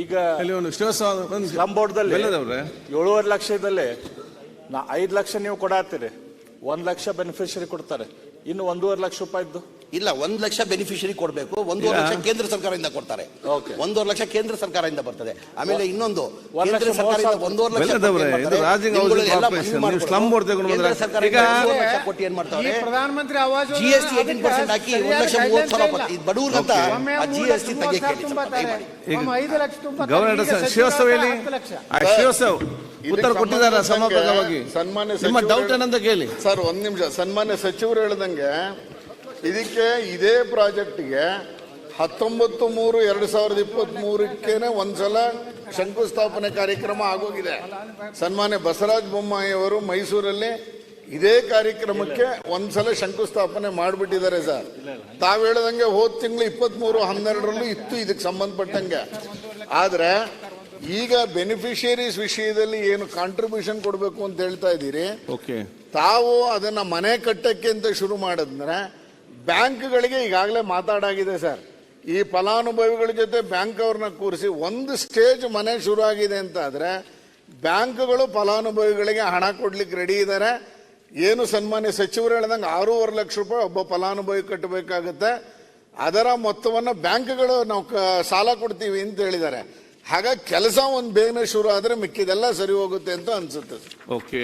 ಈಗ ಸ್ಲಮ್ ಬೋರ್ಡ್ದಲ್ಲಿ 7.5 ಲಕ್ಷದಲ್ಲಿ 5 ಲಕ್ಷ ನೀವು ಕೊಡಾತೀರಿ, 1 ಲಕ್ಷ ಬೆನಿಫಿಷರಿ ಕೊಡ್ತಾರೆ, ಇನ್ನು 1.5 ಲಕ್ಷ ರೂಪಾಯಿದ್ದು ಇಲ್ಲ. 1 ಲಕ್ಷ ಬೆನಿಫಿಷರಿ ಕೊಡಬೇಕು, 1.5 ಲಕ್ಷ ಕೇಂದ್ರ ಸರ್ಕಾರದಿಂದ ಕೊಡ್ತಾರೆ. 1.5 ಲಕ್ಷ ಕೇಂದ್ರ ಸರ್ಕಾರದಿಂದ ಬರ್ತದೆ. ಆಮೇಲೆ ಇನ್ನೊಂದು ಕೇಂದ್ರ ಸರ್ಕಾರದಿಂದ 1.5 ಲಕ್ಷ ಕೊಟ್ಟು ಏನ್ ಮಾಡ್ತಾರೆ, ಪ್ರಧಾನಮಂತ್ರಿ ಆವಾಸ್ GST 18% ಹಾಕಿ 1,30,000 ಬಡವರಂತ GST ತೆಗೆಯಕ್ಕೆ ಉತ್ತರ ಕೊಟ್ಟಿದ್ದಾರೆ ಸಮರ್ಪಕವಾಗಿ. ನಿಮ್ಮ ಡೌಟ್ ಏನಂತ ಕೇಳಿ ಸರ್. 1 ನಿಮಿಷ. ಸನ್ಮಾನ್ಯ ಸಚಿವರು ಹೇಳ್ದಂಗೆ ಇದಕ್ಕೆ ಇದೇ ಪ್ರಾಜೆಕ್ಟ್ಗೆ 19/3/2023 ಒಂದ್ಸಲ ಶಂಕುಸ್ಥಾಪನೆ ಕಾರ್ಯಕ್ರಮ ಆಗೋಗಿದೆ. ಸನ್ಮಾನ್ಯ ಬಸವರಾಜ ಬೊಮ್ಮಾಯಿ ಅವರು ಮೈಸೂರಲ್ಲಿ ಇದೇ ಕಾರ್ಯಕ್ರಮಕ್ಕೆ ಒಂದ್ಸಲ ಶಂಕುಸ್ಥಾಪನೆ ಮಾಡಿಬಿಟ್ಟಿದ್ದಾರೆ ಸರ್. ತಾವು ಹೇಳ್ದಂಗೆ ಹೋದ ತಿಂಗಳು 23/12 ಇತ್ತು ಇದಕ್ಕೆ ಸಂಬಂಧಪಟ್ಟಂಗೆ. ಆದ್ರೆ ಈಗ ಬೆನಿಫಿಷಿಯರೀಸ್ ವಿಷಯದಲ್ಲಿ ಏನು ಕಾಂಟ್ರಿಬ್ಯೂಷನ್ ಕೊಡಬೇಕು ಅಂತ ಹೇಳ್ತಾ ಇದ್ದೀರಿ, ತಾವು ಅದನ್ನ ಮನೆ ಕಟ್ಟಕ್ಕೆ ಅಂತ ಶುರು ಮಾಡಿದ್ರೆ ಬ್ಯಾಂಕ್ಗಳಿಗೆ ಈಗಾಗಲೇ ಮಾತಾಡಾಗಿದೆ ಸರ್. ಈ ಫಲಾನುಭವಿಗಳ ಜೊತೆ ಬ್ಯಾಂಕ್ ಅವ್ರನ್ನ ಕೂರಿಸಿ ಒಂದು ಸ್ಟೇಜ್ ಮನೆ ಶುರು ಆಗಿದೆ ಅಂತ ಆದ್ರೆ ಬ್ಯಾಂಕ್ಗಳು ಫಲಾನುಭವಿಗಳಿಗೆ ಹಣ ಕೊಡ್ಲಿಕ್ಕೆ ರೆಡಿ ಇದ್ದಾರೆ. ಏನು ಸನ್ಮಾನ್ಯ ಸಚಿವರು ಹೇಳ್ದಂಗೆ 6.5 ಲಕ್ಷ ರೂಪಾಯಿ ಒಬ್ಬ ಫಲಾನುಭವಿ ಕಟ್ಟಬೇಕಾಗುತ್ತೆ. ಅದರ ಮೊತ್ತವನ್ನ ಬ್ಯಾಂಕ್ಗಳು ನಾವು ಸಾಲ ಕೊಡ್ತೀವಿ ಅಂತ ಹೇಳಿದ್ದಾರೆ. ಹಾಗಾಗಿ ಕೆಲಸ ಒಂದು ಬೇಗನೆ ಶುರು ಆದ್ರೆ ಮಿಕ್ಕಿದೆಲ್ಲ ಸರಿ ಹೋಗುತ್ತೆ ಅಂತ ಅನ್ಸುತ್ತೆ. ಓಕೆ.